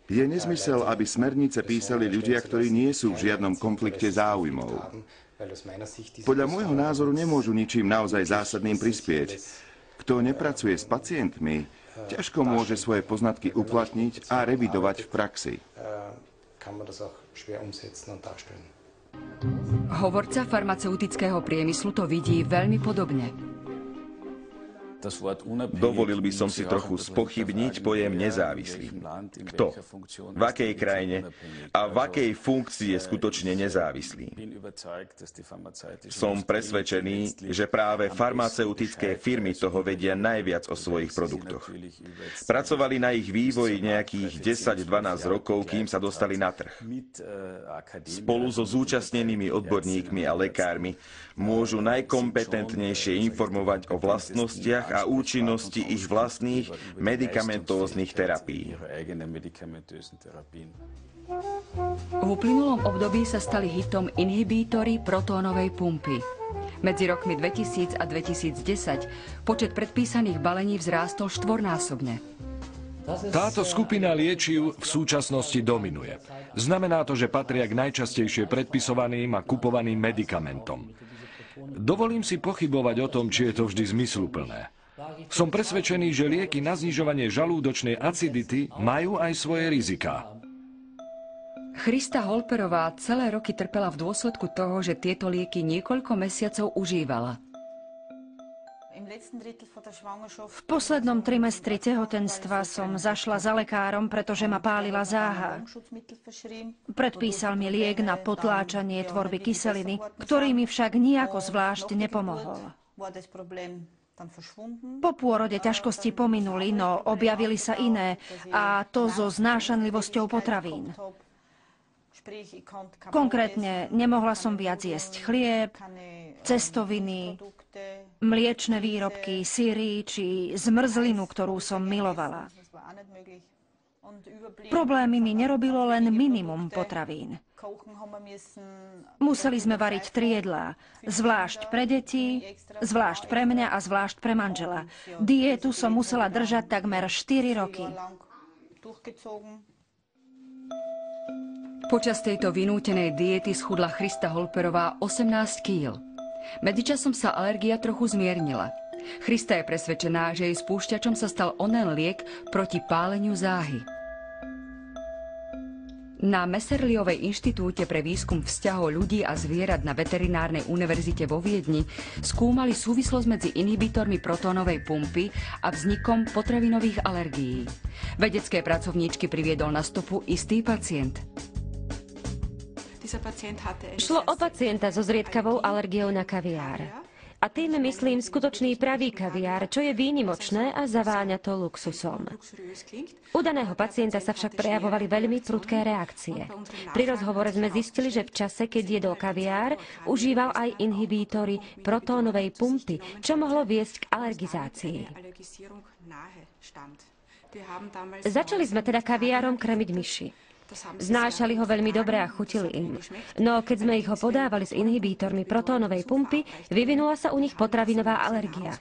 Je nezmysel, aby smernice písali ľudia, ktorí nie sú v žiadnom konflikte záujmov. Podľa môjho názoru nemôžu ničím naozaj zásadným prispieť. Kto nepracuje s pacientmi, ťažko môže svoje poznatky uplatniť a revidovať v praxi. Hovorca farmaceutického priemyslu to vidí veľmi podobne. Dovolil by som si trochu spochybniť pojem nezávislý. Kto? V akej krajine a v akej funkcii je skutočne nezávislý? Som presvedčený, že práve farmaceutické firmy toho vedia najviac o svojich produktoch. Pracovali na ich vývoji nejakých 10-12 rokov, kým sa dostali na trh. Spolu so zúčastnenými odborníkmi a lekármi môžu najkompetentnejšie informovať o vlastnostiach a účinnosti ich vlastných medikamentóznych terapií. V uplynulom období sa stali hitom inhibítory protónovej pumpy. Medzi rokmi 2000 a 2010 počet predpísaných balení vzrástol štvornásobne. Táto skupina liečiv v súčasnosti dominuje. Znamená to, že patria k najčastejšie predpisovaným a kupovaným medikamentom. Dovolím si pochybovať o tom, či je to vždy zmysluplné. Som presvedčený, že lieky na znižovanie žalúdočnej acidity majú aj svoje riziká. Christa Holperová celé roky trpela v dôsledku toho, že tieto lieky niekoľko mesiacov užívala. V poslednom trimestri tehotenstva som zašla za lekárom, pretože ma pálila záha. Predpísal mi liek na potláčanie tvorby kyseliny, ktorý mi však nijako zvlášť nepomohol. Po pôrode ťažkosti pominuli, no objavili sa iné, a to so znášanlivosťou potravín. Konkrétne nemohla som viac jesť chlieb, cestoviny, mliečne výrobky, syry či zmrzlinu, ktorú som milovala. Problémy mi nerobilo len minimum potravín. Museli sme variť 3 jedlá, zvlášť pre deti, zvlášť pre mňa a zvlášť pre manžela. Diétu som musela držať takmer 4 roky. Počas tejto vynútenej diety schudla Christa Holperová 18 kg. Medzičasom sa alergia trochu zmiernila. Christa je presvedčená, že jej spúšťačom sa stal onen liek proti páleniu záhy. Na Messerliovej inštitúte pre výskum vzťahov ľudí a zvierat na veterinárnej univerzite vo Viedni skúmali súvislosť medzi inhibitormi protónovej pumpy a vznikom potravinových alergií. Vedecké pracovníčky priviedol na stopu istý pacient. Šlo o pacienta so zriedkavou alergiou na kaviár. A tým myslím skutočný pravý kaviár, čo je výnimočné a zaváňa to luxusom. U daného pacienta sa však prejavovali veľmi prudké reakcie. Pri rozhovore sme zistili, že v čase, keď jedol kaviár, užíval aj inhibítory protónovej pumpy, čo mohlo viesť k alergizácii. Začali sme teda kaviárom krmiť myši. Znášali ho veľmi dobre a chutili im. No keď sme ich ho podávali s inhibítormi protónovej pumpy, vyvinula sa u nich potravinová alergia.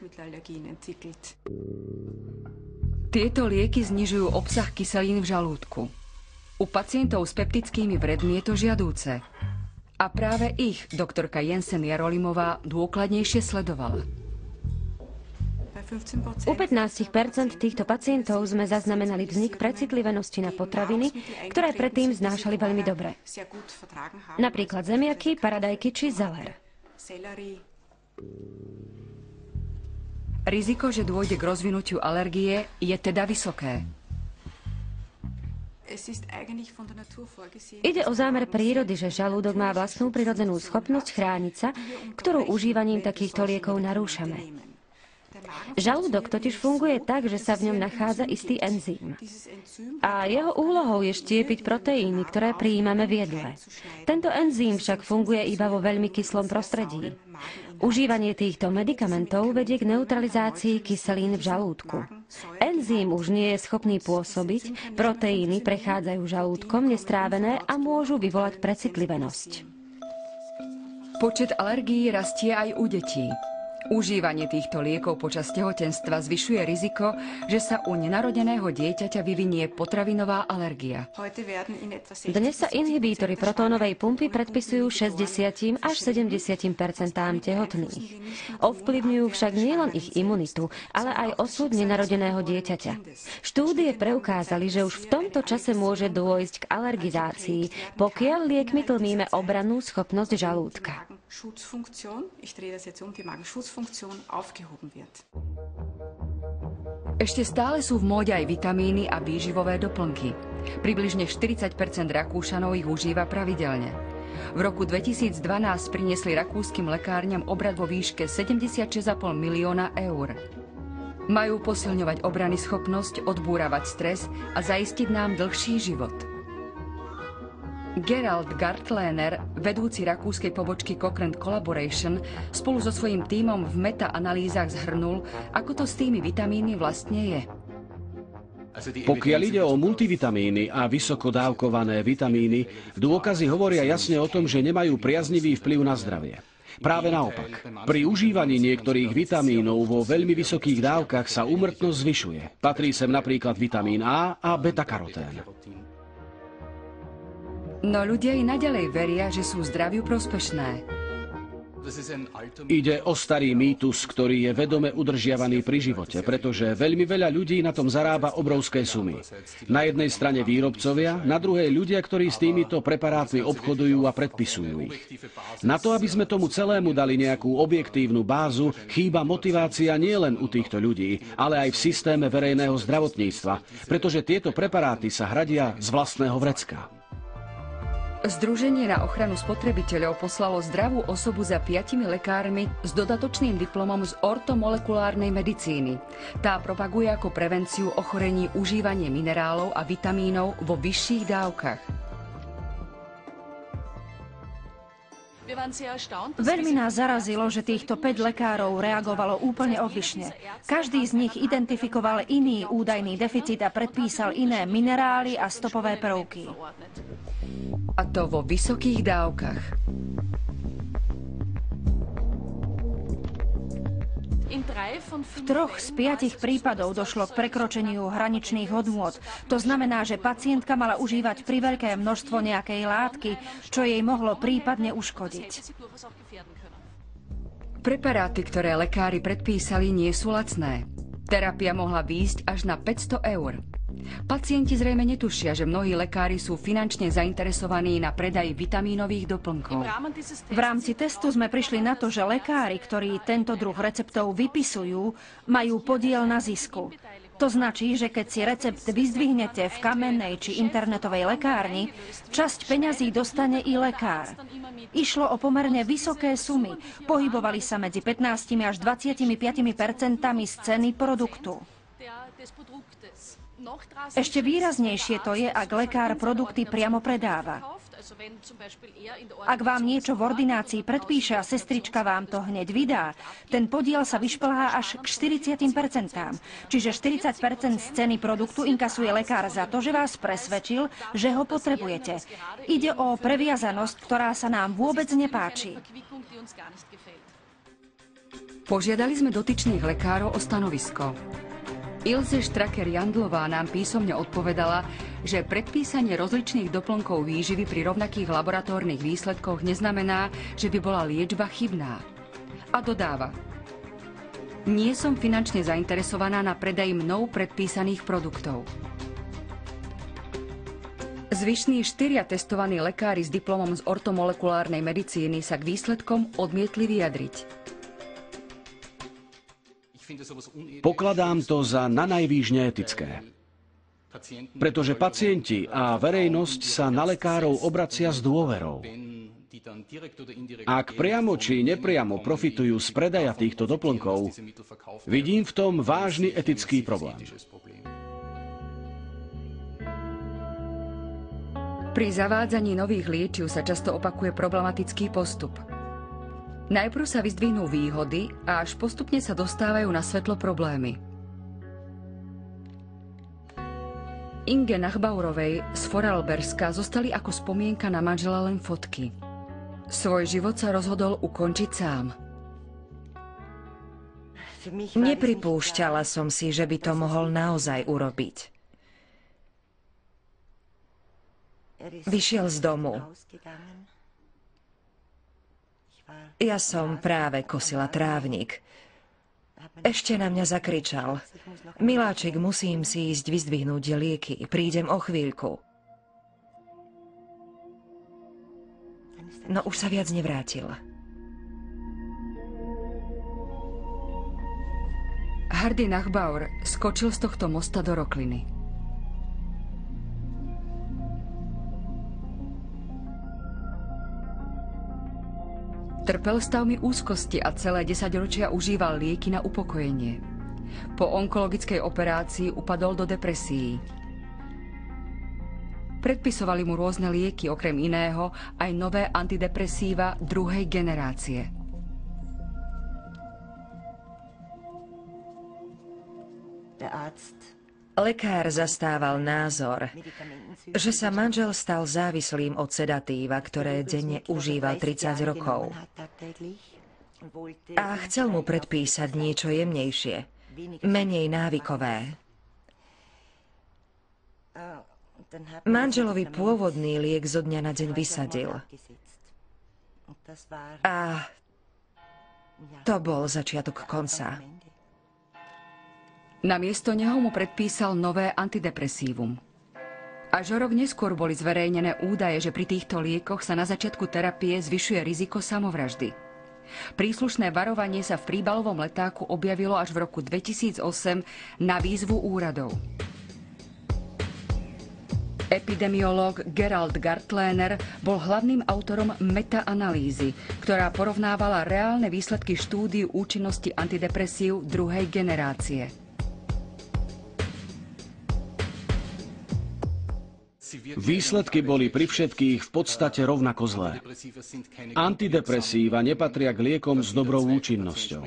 Tieto lieky znižujú obsah kyselín v žalúdku. U pacientov s peptickými vredmi je to žiadúce. A práve ich doktorka Jensen Jarolimová dôkladnejšie sledovala. U 15% týchto pacientov sme zaznamenali vznik precitlivenosti na potraviny, ktoré predtým znášali veľmi dobre. Napríklad zemiaky, paradajky či zeler. Riziko, že dôjde k rozvinutiu alergie, je teda vysoké. Ide o zámer prírody, že žalúdok má vlastnú prirodzenú schopnosť chrániť sa, ktorú užívaním takýchto liekov narúšame. Žalúdok totiž funguje tak, že sa v ňom nachádza istý enzym. A jeho úlohou je štiepiť proteíny, ktoré prijímame v jedle. Tento enzym však funguje iba vo veľmi kyslom prostredí. Užívanie týchto medikamentov vedie k neutralizácii kyselín v žalúdku. Enzym už nie je schopný pôsobiť, proteíny prechádzajú žalúdkom nestrávené a môžu vyvolať precitlivenosť. Počet alergií rastie aj u detí. Užívanie týchto liekov počas tehotenstva zvyšuje riziko, že sa u nenarodeného dieťaťa vyvinie potravinová alergia. Dnes sa inhibítory protónovej pumpy predpisujú 60 až 70% tehotných. Ovplyvňujú však nielen ich imunitu, ale aj osud nenarodeného dieťaťa. Štúdie preukázali, že už v tomto čase môže dôjsť k alergizácii, pokiaľ liekmi tlmíme obrannú schopnosť žalúdka. Ešte stále sú v móde aj vitamíny a výživové doplnky. Približne 40% Rakúšanov ich užíva pravidelne. V roku 2012 priniesli rakúskym lekárňam obrat vo výške 76,5 milióna eur. Majú posilňovať obrany schopnosť, odbúravať stres a zaistiť nám dlhší život. Gerald Gartlener, vedúci rakúskej pobočky Cochrane Collaboration, spolu so svojím tímom v metaanalýzach zhrnul, ako to s tými vitamínmi vlastne je. Pokiaľ ide o multivitamíny a vysoko dávkované vitamíny, dôkazy hovoria jasne o tom, že nemajú priaznivý vplyv na zdravie. Práve naopak. Pri užívaní niektorých vitamínov vo veľmi vysokých dávkach sa úmrtnosť zvyšuje. Patrí sem napríklad vitamín A a beta-karotén. No ľudia i naďalej veria, že sú zdraviu prospešné. Ide o starý mýtus, ktorý je vedome udržiavaný pri živote, pretože veľmi veľa ľudí na tom zarába obrovské sumy. Na jednej strane výrobcovia, na druhej ľudia, ktorí s týmito preparátmi obchodujú a predpisujú ich. Na to, aby sme tomu celému dali nejakú objektívnu bázu, chýba motivácia nielen u týchto ľudí, ale aj v systéme verejného zdravotníctva, pretože tieto preparáty sa hradia z vlastného vrecka. Združenie na ochranu spotrebiteľov poslalo zdravú osobu za 5 lekármi s dodatočným diplomom z ortomolekulárnej medicíny. Tá propaguje ako prevenciu ochorení užívanie minerálov a vitamínov vo vyšších dávkach. Veľmi nás zarazilo, že týchto 5 lekárov reagovalo úplne odlišne. Každý z nich identifikoval iný údajný deficit a predpísal iné minerály a stopové prvky. A to vo vysokých dávkach. V 3 z 5 prípadov došlo k prekročeniu hraničných hodnôt. To znamená, že pacientka mala užívať priveľké množstvo nejakej látky, čo jej mohlo prípadne uškodiť. Preparáty, ktoré lekári predpísali, nie sú lacné. Terapia mohla výjsť až na 500 eur. Pacienti zrejme netušia, že mnohí lekári sú finančne zainteresovaní na predaj vitamínových doplnkov. V rámci testu sme prišli na to, že lekári, ktorí tento druh receptov vypisujú, majú podiel na zisku. To značí, že keď si recept vyzdvihnete v kamennej či internetovej lekárni, časť peňazí dostane i lekár. Išlo o pomerne vysoké sumy, pohybovali sa medzi 15 až 25% z ceny produktu. Ešte výraznejšie to je, ak lekár produkty priamo predáva. Ak vám niečo v ordinácii predpíše a sestrička vám to hneď vydá, ten podiel sa vyšplhá až k 40%. Čiže 40% z ceny produktu inkasuje lekár za to, že vás presvedčil, že ho potrebujete. Ide o previazanosť, ktorá sa nám vôbec nepáči. Požiadali sme dotyčných lekárov o stanovisko. Ilze Štraker-Jandlová nám písomne odpovedala, že predpísanie rozličných doplnkov výživy pri rovnakých laboratórnych výsledkoch neznamená, že by bola liečba chybná. A dodáva: nie som finančne zainteresovaná na predaj mnou predpísaných produktov. Zvyšní 4 testovaní lekári s diplomom z ortomolekulárnej medicíny sa k výsledkom odmietli vyjadriť. Pokladám to za nanajvýš neetické. Pretože pacienti a verejnosť sa na lekárov obracia s dôverou. Ak priamo či nepriamo profitujú z predaja týchto doplnkov, vidím v tom vážny etický problém. Pri zavádzaní nových liečiv sa často opakuje problematický postup. Najprv sa vyzdvihnú výhody a až postupne sa dostávajú na svetlo problémy. Inge Nachbauerovej z Vorarlberska zostali ako spomienka na manžela len fotky. Svoj život sa rozhodol ukončiť sám. Nepripúšťala som si, že by to mohol naozaj urobiť. Vyšiel z domu. Ja som práve kosila trávnik. Ešte na mňa zakričal: Miláčik, musím si ísť vyzdvihnúť lieky, prídem o chvíľku. No už sa viac nevrátil. Hardy Nachbauer skočil z tohto mosta do rokliny. Trpel stavmi úzkosti a celé 10 ročia užíval lieky na upokojenie. Po onkologickej operácii upadol do depresií. Predpisovali mu rôzne lieky, okrem iného aj nové antidepresíva druhej generácie. Lekár zastával názor, že sa manžel stal závislým od sedatíva, ktoré denne užíval 30 rokov. A chcel mu predpísať niečo jemnejšie, menej návykové. Manželovi pôvodný liek zo dňa na deň vysadil. A to bol začiatok konca. Namiesto neho mu predpísal nové antidepresívum. Až o rok neskôr boli zverejnené údaje, že pri týchto liekoch sa na začiatku terapie zvyšuje riziko samovraždy. Príslušné varovanie sa v príbalovom letáku objavilo až v roku 2008 na výzvu úradov. Epidemiológ Gerald Gartlener bol hlavným autorom metaanalýzy, ktorá porovnávala reálne výsledky štúdií účinnosti antidepresív druhej generácie. Výsledky boli pri všetkých v podstate rovnako zlé. Antidepresíva nepatria k liekom s dobrou účinnosťou.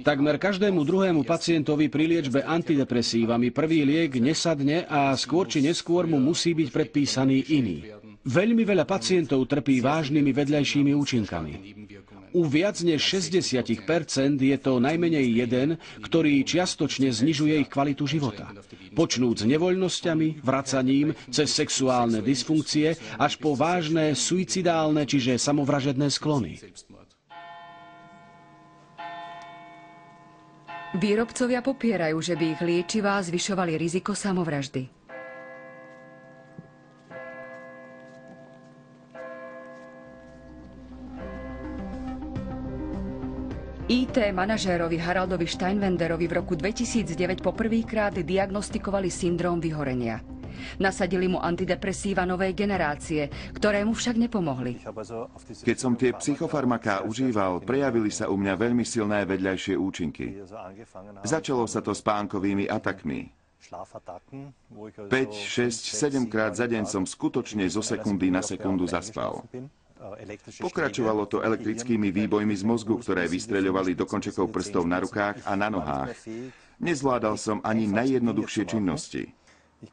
Takmer každému druhému pacientovi pri liečbe antidepresívami prvý liek nesadne a skôr či neskôr mu musí byť predpísaný iný. Veľmi veľa pacientov trpí vážnymi vedľajšími účinkami. U viac než 60% je to najmenej jeden, ktorý čiastočne znižuje ich kvalitu života. Počnúc s nevoľnosťami, vracaním, cez sexuálne dysfunkcie, až po vážne suicidálne, čiže samovražedné sklony. Výrobcovia popierajú, že by ich liečivá zvyšovali riziko samovraždy. IT manažérovi Haraldovi Steinwenderovi v roku 2009 poprvýkrát diagnostikovali syndróm vyhorenia. Nasadili mu antidepresíva novej generácie, ktoré mu však nepomohli. Keď som tie psychofarmaká užíval, prejavili sa u mňa veľmi silné vedľajšie účinky. Začalo sa to spánkovými atakmi. 5, 6, 7 krát za deň som skutočne zo sekundy na sekundu zaspal. Pokračovalo to elektrickými výbojmi z mozgu, ktoré vystreľovali do končekov prstov na rukách a na nohách. Nezvládal som ani najjednoduchšie činnosti.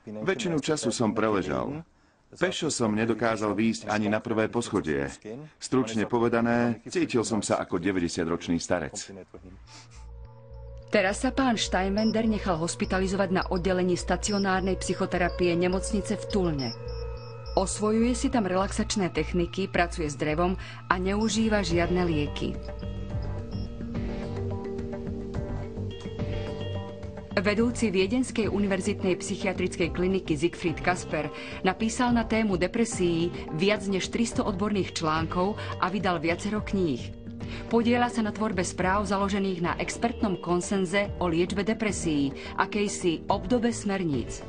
Väčšinu času som preležal. Pešo som nedokázal výjsť ani na prvé poschodie. Stručne povedané, cítil som sa ako 90-ročný starec. Teraz sa pán Steinwender nechal hospitalizovať na oddelení stacionárnej psychoterapie nemocnice v Tulne. Osvojuje si tam relaxačné techniky, pracuje s drevom a neužíva žiadne lieky. Vedúci Viedenskej univerzitnej psychiatrickej kliniky Siegfried Kasper napísal na tému depresií viac než 300 odborných článkov a vydal viacero kníh. Podieľa sa na tvorbe správ založených na expertnom konsenze o liečbe depresií, akejsi obdobe smerníc.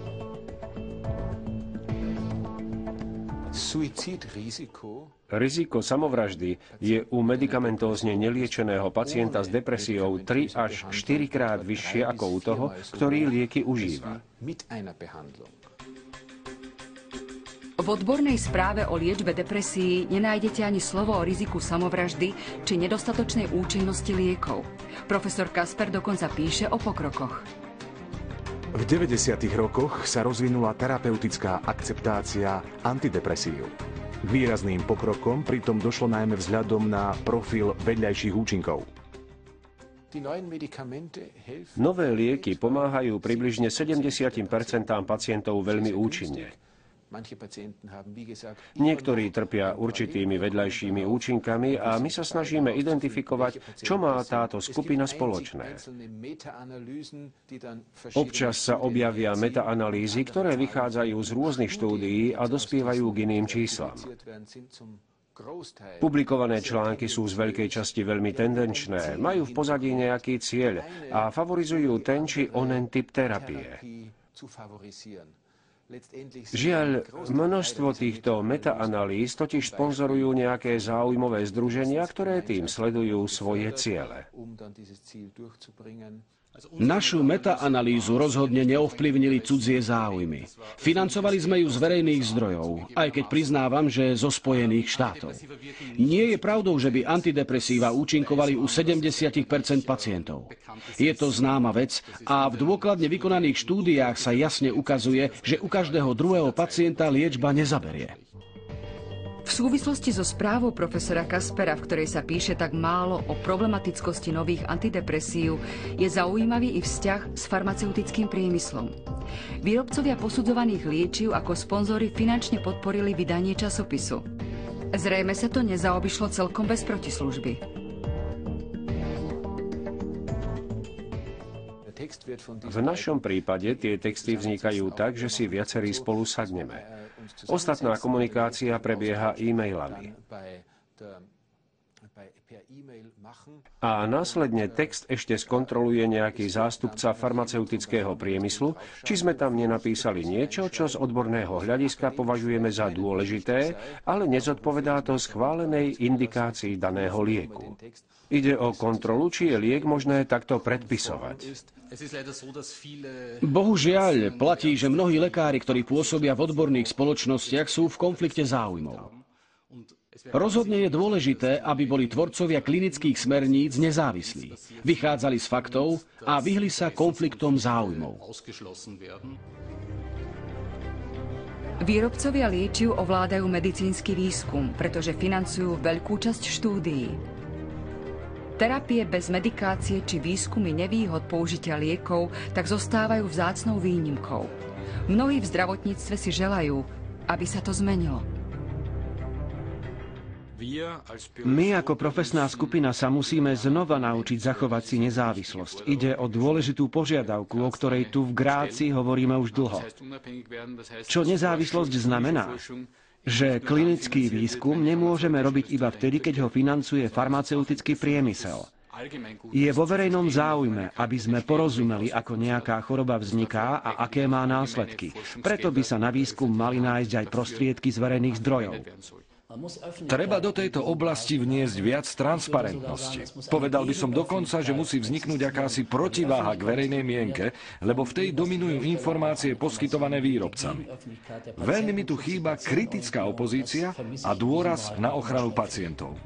Riziko samovraždy je u medikamentózne neliečeného pacienta s depresiou 3 až 4 krát vyššie ako u toho, ktorý lieky užíva. V odbornej správe o liečbe depresií nenájdete ani slovo o riziku samovraždy či nedostatočnej účinnosti liekov. Profesor Kasper dokonca píše o pokrokoch. V 90. rokoch sa rozvinula terapeutická akceptácia antidepresív. K výrazným pokrokom pritom došlo najmä vzhľadom na profil vedľajších účinkov. Nové lieky pomáhajú približne 70% pacientov veľmi účinne. Niektorí trpia určitými vedľajšími účinkami a my sa snažíme identifikovať, čo má táto skupina spoločné. Občas sa objavia metaanalýzy, ktoré vychádzajú z rôznych štúdií a dospievajú k iným číslam. Publikované články sú z veľkej časti veľmi tendenčné, majú v pozadí nejaký cieľ a favorizujú ten či onen typ terapie. Žiaľ, množstvo týchto metaanalýz totiž sponzorujú nejaké záujmové združenia, ktoré tým sledujú svoje ciele. Našu metaanalýzu rozhodne neovplyvnili cudzie záujmy. Financovali sme ju z verejných zdrojov, aj keď priznávam, že zo Spojených štátov. Nie je pravdou, že by antidepresíva účinkovali u 70% pacientov. Je to známa vec a v dôkladne vykonaných štúdiách sa jasne ukazuje, že u každého druhého pacienta liečba nezaberie. V súvislosti so správou profesora Kaspera, v ktorej sa píše tak málo o problematickosti nových antidepresív, je zaujímavý i vzťah s farmaceutickým priemyslom. Výrobcovia posudzovaných liečiv ako sponzori finančne podporili vydanie časopisu. Zrejme sa to nezaobišlo celkom bez protislužby. V našom prípade tie texty vznikajú tak, že si viacerí spolu sadneme. Ostatná komunikácia prebieha e-mailami. A následne text ešte skontroluje nejaký zástupca farmaceutického priemyslu, či sme tam nenapísali niečo, čo z odborného hľadiska považujeme za dôležité, ale nezodpovedá to schválenej indikácii daného lieku. Ide o kontrolu, či je liek možné takto predpisovať. Bohužiaľ, platí, že mnohí lekári, ktorí pôsobia v odborných spoločnostiach, sú v konflikte záujmov. Rozhodne je dôležité, aby boli tvorcovia klinických smerníc nezávislí, vychádzali z faktov a vyhli sa konfliktom záujmov. Výrobcovia liečiv ovládajú medicínsky výskum, pretože financujú veľkú časť štúdií. Terapie bez medikácie či výskumy nevýhod použitia liekov tak zostávajú vzácnou výnimkou. Mnohí v zdravotníctve si želajú, aby sa to zmenilo. My ako profesná skupina sa musíme znova naučiť zachovať si nezávislosť. Ide o dôležitú požiadavku, o ktorej tu v Grácii hovoríme už dlho. Čo nezávislosť znamená? Že klinický výskum nemôžeme robiť iba vtedy, keď ho financuje farmaceutický priemysel. Je vo verejnom záujme, aby sme porozumeli, ako nejaká choroba vzniká a aké má následky. Preto by sa na výskum mali nájsť aj prostriedky z verejných zdrojov. Treba do tejto oblasti vniesť viac transparentnosti. Povedal by som dokonca, že musí vzniknúť akási protiváha k verejnej mienke, lebo v tej dominujú informácie poskytované výrobcami. Veľmi mi tu chýba kritická opozícia a dôraz na ochranu pacientov.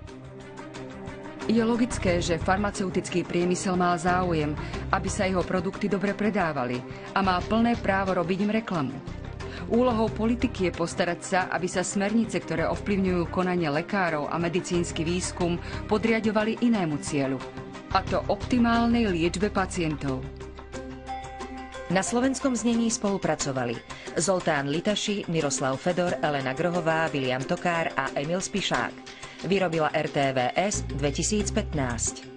Je logické, že farmaceutický priemysel mal záujem, aby sa jeho produkty dobre predávali a má plné právo robiť im reklamu. Úlohou politiky je postarať sa, aby sa smernice, ktoré ovplyvňujú konanie lekárov a medicínsky výskum, podriaďovali inému cieľu, a to optimálnej liečbe pacientov. Na slovenskom znení spolupracovali Zoltán Litaši, Miroslav Fedor, Elena Grohová, William Tokár a Emil Spišák. Vyrobila RTVS 2015.